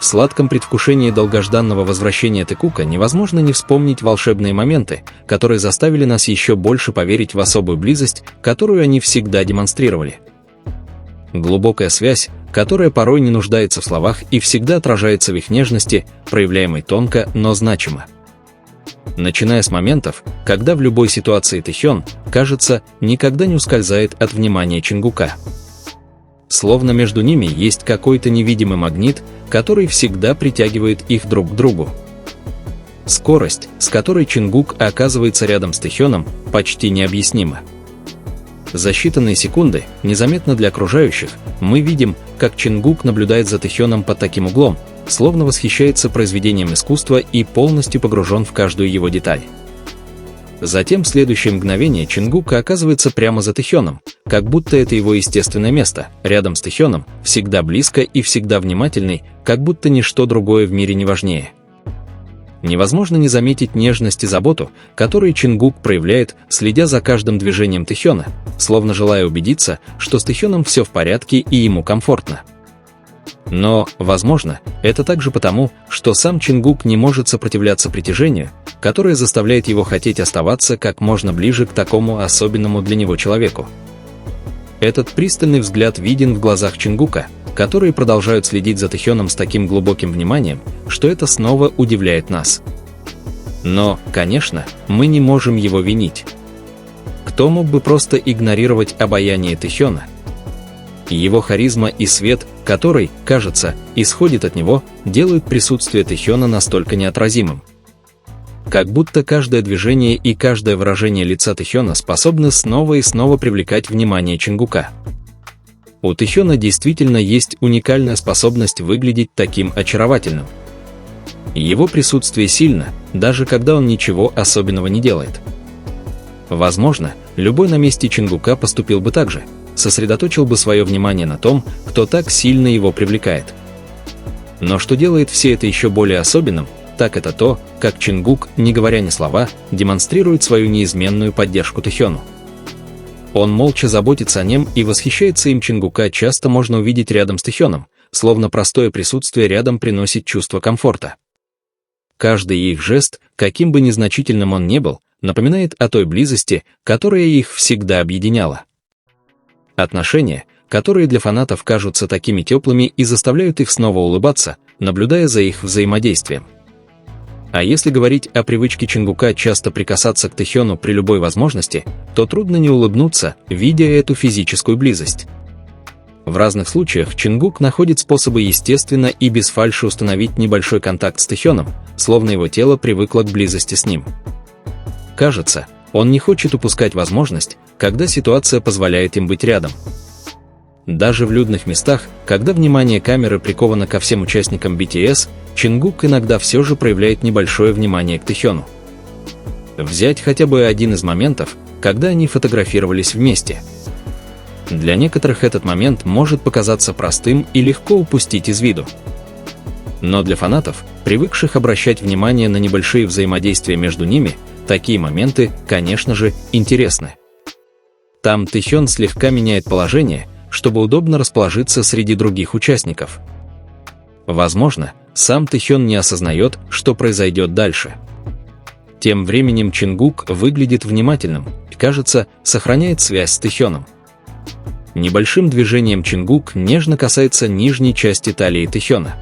В сладком предвкушении долгожданного возвращения Тэкука невозможно не вспомнить волшебные моменты, которые заставили нас еще больше поверить в особую близость, которую они всегда демонстрировали. Глубокая связь, которая порой не нуждается в словах и всегда отражается в их нежности, проявляемой тонко, но значимо. Начиная с моментов, когда в любой ситуации Тэхён, кажется, никогда не ускользает от внимания Чингука. Словно между ними есть какой-то невидимый магнит, который всегда притягивает их друг к другу. Скорость, с которой Чингук оказывается рядом с Тэхёном, почти необъяснима. За считанные секунды, незаметно для окружающих, мы видим, как Чингук наблюдает за Тэхёном под таким углом, словно восхищается произведением искусства и полностью погружен в каждую его деталь. Затем в следующее мгновение Чингук оказывается прямо за Тэхёном, как будто это его естественное место, рядом с Тэхёном, всегда близко и всегда внимательный, как будто ничто другое в мире не важнее. Невозможно не заметить нежность и заботу, которые Чингук проявляет, следя за каждым движением Тэхёна, словно желая убедиться, что с Тэхёном все в порядке и ему комфортно. Но, возможно, это также потому, что сам Чингук не может сопротивляться притяжению, которое заставляет его хотеть оставаться как можно ближе к такому особенному для него человеку. Этот пристальный взгляд виден в глазах Чингука, которые продолжают следить за Тэхёном с таким глубоким вниманием, что это снова удивляет нас. Но, конечно, мы не можем его винить. Кто мог бы просто игнорировать обаяние Тэхёна? Его харизма и свет, который, кажется, исходит от него, делают присутствие Тэхёна настолько неотразимым. Как будто каждое движение и каждое выражение лица Тэхёна способны снова и снова привлекать внимание Чингука. У Тэхёна действительно есть уникальная способность выглядеть таким очаровательным. Его присутствие сильно, даже когда он ничего особенного не делает. Возможно, любой на месте Чингука поступил бы так же, сосредоточил бы свое внимание на том, кто так сильно его привлекает. Но что делает все это еще более особенным, так это то, как Чингук, не говоря ни слова, демонстрирует свою неизменную поддержку Тэхёну. Он молча заботится о нем и восхищается им. Чингука часто можно увидеть рядом с Тэхёном, словно простое присутствие рядом приносит чувство комфорта. Каждый их жест, каким бы незначительным он ни был, напоминает о той близости, которая их всегда объединяла. Отношения, которые для фанатов кажутся такими теплыми и заставляют их снова улыбаться, наблюдая за их взаимодействием. А если говорить о привычке Чингука часто прикасаться к Тэхёну при любой возможности, то трудно не улыбнуться, видя эту физическую близость. В разных случаях Чингук находит способы естественно и без фальши установить небольшой контакт с Тэхёном, словно его тело привыкло к близости с ним. Кажется, он не хочет упускать возможность, когда ситуация позволяет им быть рядом. Даже в людных местах, когда внимание камеры приковано ко всем участникам BTS, Чингук иногда все же проявляет небольшое внимание к Тэхёну. Взять хотя бы один из моментов, когда они фотографировались вместе. Для некоторых этот момент может показаться простым и легко упустить из виду. Но для фанатов, привыкших обращать внимание на небольшие взаимодействия между ними, такие моменты, конечно же, интересны. Там Тэхён слегка меняет положение, чтобы удобно расположиться среди других участников. Возможно, сам Тэхён не осознает, что произойдет дальше. Тем временем Чингук выглядит внимательным, кажется, сохраняет связь с Тэхёном. Небольшим движением Чингук нежно касается нижней части талии Тэхёна.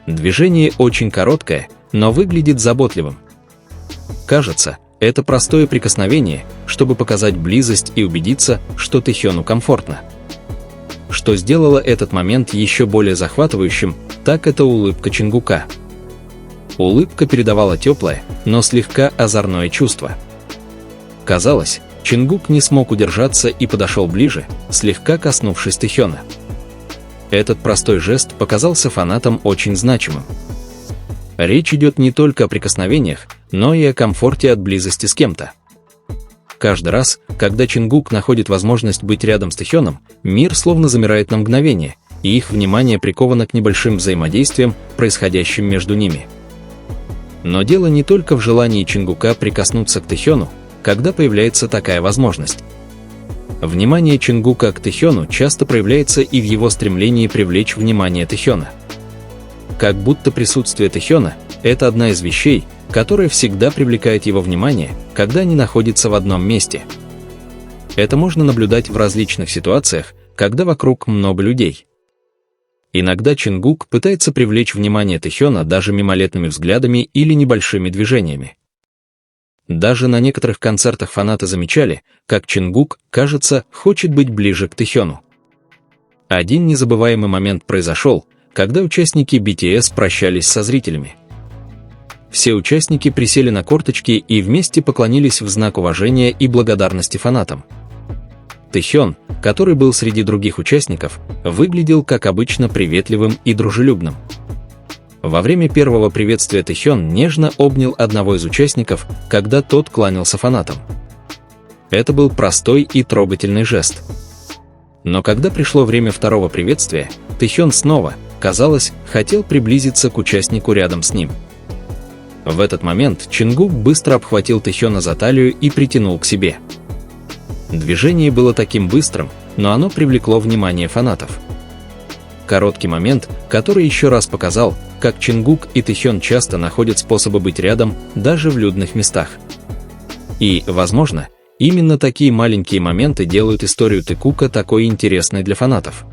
Движение очень короткое, но выглядит заботливым. Кажется, это простое прикосновение, чтобы показать близость и убедиться, что Тэхёну комфортно. Что сделало этот момент еще более захватывающим, так это улыбка Чингука. Улыбка передавала теплое, но слегка озорное чувство. Казалось, Чингук не смог удержаться и подошел ближе, слегка коснувшись Тэхёна. Этот простой жест показался фанатам очень значимым. Речь идет не только о прикосновениях, но и о комфорте от близости с кем-то. Каждый раз, когда Чингук находит возможность быть рядом с Тэхёном, мир словно замирает на мгновение, и их внимание приковано к небольшим взаимодействиям, происходящим между ними. Но дело не только в желании Чингука прикоснуться к Тэхёну, когда появляется такая возможность. Внимание Чингука к Тэхёну часто проявляется и в его стремлении привлечь внимание Тэхёна. как будто присутствие Тэхёна – это одна из вещей, которая всегда привлекает его внимание, когда они находятся в одном месте. Это можно наблюдать в различных ситуациях, когда вокруг много людей. Иногда Чингук пытается привлечь внимание Тэхёна даже мимолетными взглядами или небольшими движениями. Даже на некоторых концертах фанаты замечали, как Чингук, кажется, хочет быть ближе к Тэхёну. Один незабываемый момент произошел, когда участники BTS прощались со зрителями. Все участники присели на корточки и вместе поклонились в знак уважения и благодарности фанатам. Тэхён, который был среди других участников, выглядел, как обычно, приветливым и дружелюбным. Во время первого приветствия Тэхён нежно обнял одного из участников, когда тот кланялся фанатам. Это был простой и трогательный жест. Но когда пришло время второго приветствия, Тэхён снова, казалось, хотел приблизиться к участнику рядом с ним. В этот момент Чингук быстро обхватил Тэхёна за талию и притянул к себе. Движение было таким быстрым, но оно привлекло внимание фанатов. Короткий момент, который еще раз показал, как Чингук и Тэхён часто находят способы быть рядом, даже в людных местах. И, возможно, именно такие маленькие моменты делают историю Тэкука такой интересной для фанатов.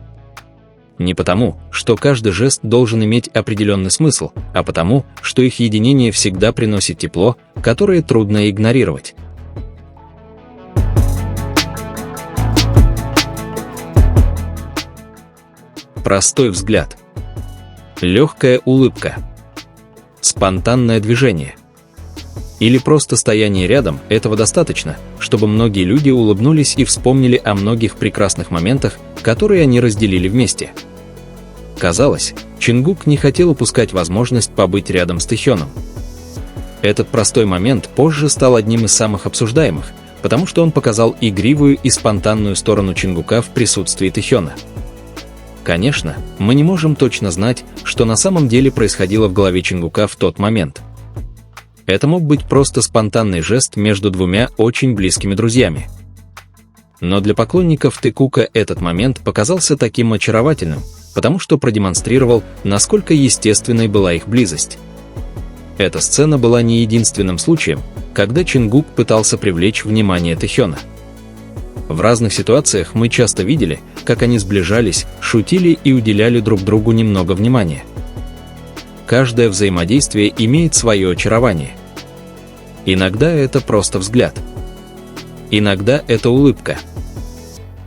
Не потому, что каждый жест должен иметь определенный смысл, а потому, что их единение всегда приносит тепло, которое трудно игнорировать. Простой взгляд. Легкая улыбка. Спонтанное движение. Или просто стояние рядом – этого достаточно, чтобы многие люди улыбнулись и вспомнили о многих прекрасных моментах, которые они разделили вместе. Казалось, Чингук не хотел упускать возможность побыть рядом с Тэхёном. Этот простой момент позже стал одним из самых обсуждаемых, потому что он показал игривую и спонтанную сторону Чингука в присутствии Тэхёна. Конечно, мы не можем точно знать, что на самом деле происходило в голове Чингука в тот момент. Это мог быть просто спонтанный жест между двумя очень близкими друзьями. Но для поклонников Тэкука этот момент показался таким очаровательным, потому что продемонстрировал, насколько естественной была их близость. Эта сцена была не единственным случаем, когда Чингук пытался привлечь внимание Тэхёна. В разных ситуациях мы часто видели, как они сближались, шутили и уделяли друг другу немного внимания. Каждое взаимодействие имеет свое очарование. Иногда это просто взгляд. Иногда это улыбка.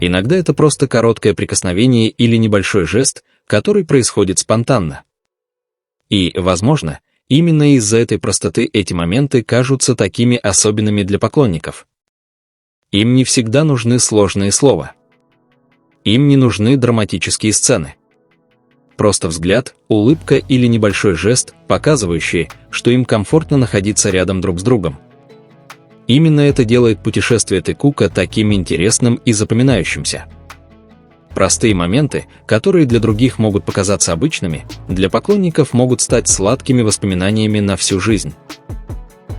Иногда это просто короткое прикосновение или небольшой жест, который происходит спонтанно. И, возможно, именно из-за этой простоты эти моменты кажутся такими особенными для поклонников. Им не всегда нужны сложные слова. Им не нужны драматические сцены. Просто взгляд, улыбка или небольшой жест, показывающие, что им комфортно находиться рядом друг с другом. Именно это делает путешествие Тэкука таким интересным и запоминающимся. Простые моменты, которые для других могут показаться обычными, для поклонников могут стать сладкими воспоминаниями на всю жизнь.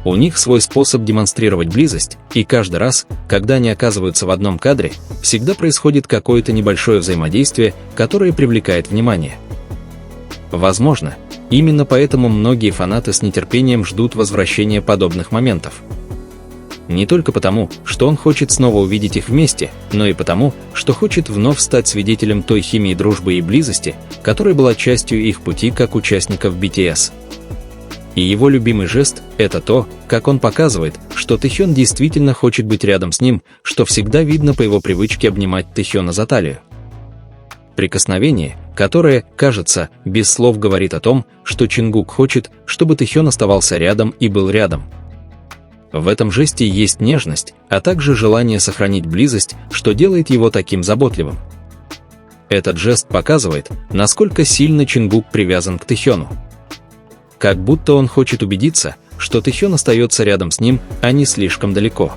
У них свой способ демонстрировать близость, и каждый раз, когда они оказываются в одном кадре, всегда происходит какое-то небольшое взаимодействие, которое привлекает внимание. Возможно, именно поэтому многие фанаты с нетерпением ждут возвращения подобных моментов. Не только потому, что он хочет снова увидеть их вместе, но и потому, что хочет вновь стать свидетелем той химии дружбы и близости, которая была частью их пути как участников BTS. И его любимый жест – это то, как он показывает, что Тэхён действительно хочет быть рядом с ним, что всегда видно по его привычке обнимать Тэхёна за талию. Прикосновение, которое, кажется, без слов говорит о том, что Чингук хочет, чтобы Тэхён оставался рядом и был рядом. В этом жесте есть нежность, а также желание сохранить близость, что делает его таким заботливым. Этот жест показывает, насколько сильно Чингук привязан к Тэхёну. Как будто он хочет убедиться, что Тэхён остается рядом с ним, а не слишком далеко.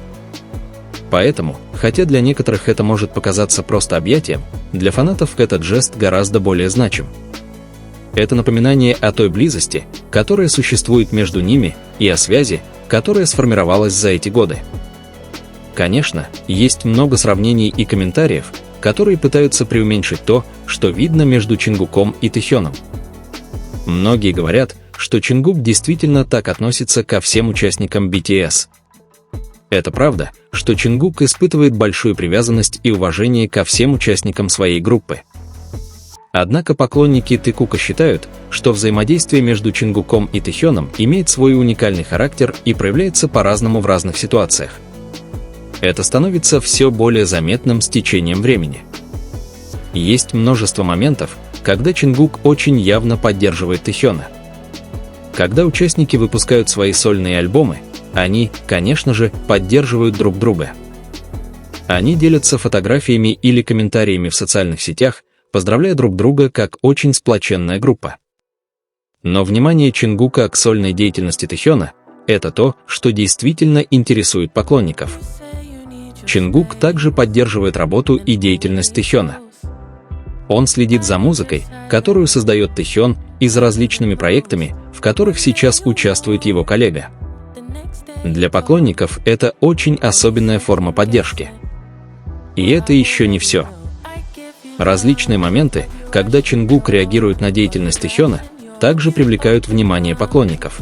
Поэтому, хотя для некоторых это может показаться просто объятием, для фанатов этот жест гораздо более значим. Это напоминание о той близости, которая существует между ними, и о связи, которая сформировалась за эти годы. Конечно, есть много сравнений и комментариев, которые пытаются преуменьшить то, что видно между Чингуком и Тэхёном. Многие говорят, что Чингук действительно так относится ко всем участникам BTS. Это правда, что Чингук испытывает большую привязанность и уважение ко всем участникам своей группы. Однако поклонники Таекука считают, что взаимодействие между Чингуком и Тэхёном имеет свой уникальный характер и проявляется по-разному в разных ситуациях. Это становится все более заметным с течением времени. Есть множество моментов, когда Чингук очень явно поддерживает Тэхёна. Когда участники выпускают свои сольные альбомы, они, конечно же, поддерживают друг друга. Они делятся фотографиями или комментариями в социальных сетях, поздравляя друг друга как очень сплоченная группа. Но внимание Чингука к сольной деятельности Тэхёна – это то, что действительно интересует поклонников. Чингук также поддерживает работу и деятельность Тэхёна. Он следит за музыкой, которую создает Тэхён, и за различными проектами, в которых сейчас участвует его коллега. Для поклонников это очень особенная форма поддержки. И это еще не все. Различные моменты, когда Чингук реагирует на деятельность Тэхёна, также привлекают внимание поклонников.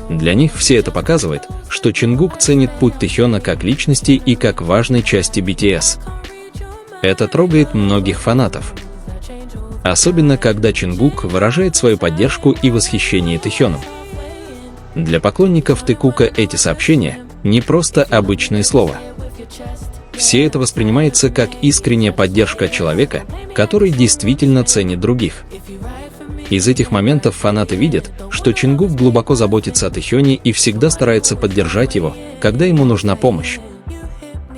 Для них все это показывает, что Чингук ценит путь Тэхёна как личности и как важной части BTS. Это трогает многих фанатов. Особенно, когда Чингук выражает свою поддержку и восхищение Тэхёном. Для поклонников Таекука эти сообщения не просто обычные слова. Все это воспринимается как искренняя поддержка человека, который действительно ценит других. Из этих моментов фанаты видят, что Чингук глубоко заботится о Тэхёне и всегда старается поддержать его, когда ему нужна помощь.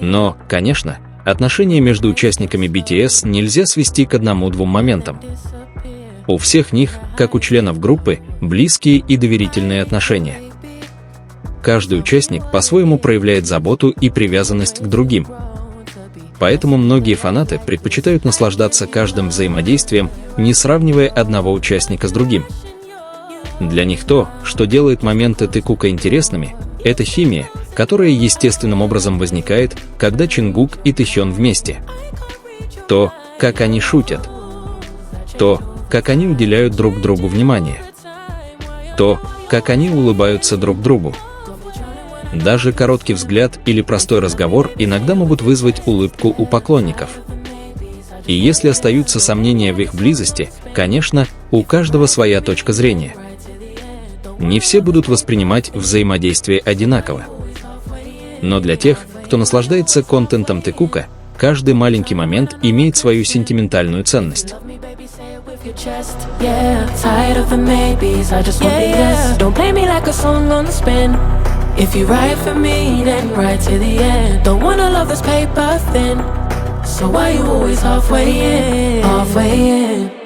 Но, конечно, отношения между участниками BTS нельзя свести к одному-двум моментам. У всех них, как у членов группы, близкие и доверительные отношения. Каждый участник по-своему проявляет заботу и привязанность к другим. Поэтому многие фанаты предпочитают наслаждаться каждым взаимодействием, не сравнивая одного участника с другим. Для них то, что делает моменты Таекука интересными, это химия, которая естественным образом возникает, когда Чингук и Тэхён вместе. То, как они шутят. То, как они уделяют друг другу внимание. То, как они улыбаются друг другу. Даже короткий взгляд или простой разговор иногда могут вызвать улыбку у поклонников. И если остаются сомнения в их близости, конечно, у каждого своя точка зрения. Не все будут воспринимать взаимодействие одинаково. Но для тех, кто наслаждается контентом Таекука, каждый маленький момент имеет свою сентиментальную ценность. If you ride for me, then ride to the end. Don't wanna love this paper thin, so why you always halfway in, halfway in?